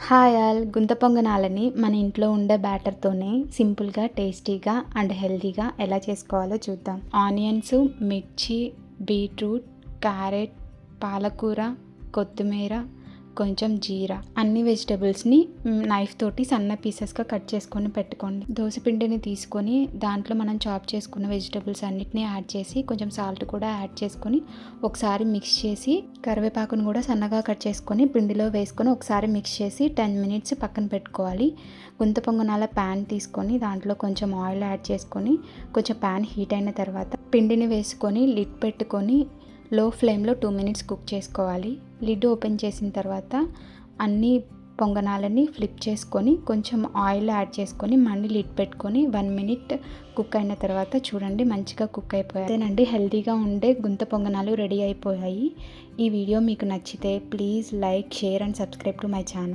Hi all, గుంత పొంగనాలని మన ఇంట్లో ఉండే బ్యాటర్తోనే సింపుల్గా, టేస్టీగా అండ్ హెల్తీగా ఎలా చేసుకోవాలో చూద్దాం. ఆనియన్స్, మిర్చి, బీట్రూట్, క్యారెట్, పాలకూర, కొత్తిమీర, కొంచెం జీరా, అన్ని వెజిటబుల్స్ని నైఫ్ తోటి సన్న పీసెస్గా కట్ చేసుకొని పెట్టుకోండి. దోసపిండిని తీసుకొని దాంట్లో మనం చాప్ చేసుకున్న వెజిటబుల్స్ అన్నిటిని యాడ్ చేసి కొంచెం సాల్ట్ కూడా యాడ్ చేసుకొని ఒకసారి మిక్స్ చేసి, కరివేపాకును కూడా సన్నగా కట్ చేసుకొని పిండిలో వేసుకొని ఒకసారి మిక్స్ చేసి 10 మినిట్స్ పక్కన పెట్టుకోవాలి. గుంత పొంగనాల ప్యాన్ తీసుకొని దాంట్లో కొంచెం ఆయిల్ యాడ్ చేసుకొని కొంచెం ప్యాన్ హీట్ అయిన తర్వాత పిండిని వేసుకొని లిడ్ పెట్టుకొని లో ఫ్లేమ్లో 2 మినిట్స్ కుక్ చేసుకోవాలి. లిడ్ ఓపెన్ చేసిన తర్వాత అన్ని పొంగనాలని ఫ్లిప్ చేసుకొని కొంచెం ఆయిల్ యాడ్ చేసుకొని మళ్ళీ లిడ్ పెట్టుకొని 1 మినిట్ కుక్ అయిన తర్వాత చూడండి మంచిగా కుక్ అయిపోయాయి. అదేనండి, హెల్తీగా ఉండే గుంత పొంగనాలు రెడీ అయిపోయాయి. ఈ వీడియో మీకు నచ్చితే please like, share and subscribe to my channel.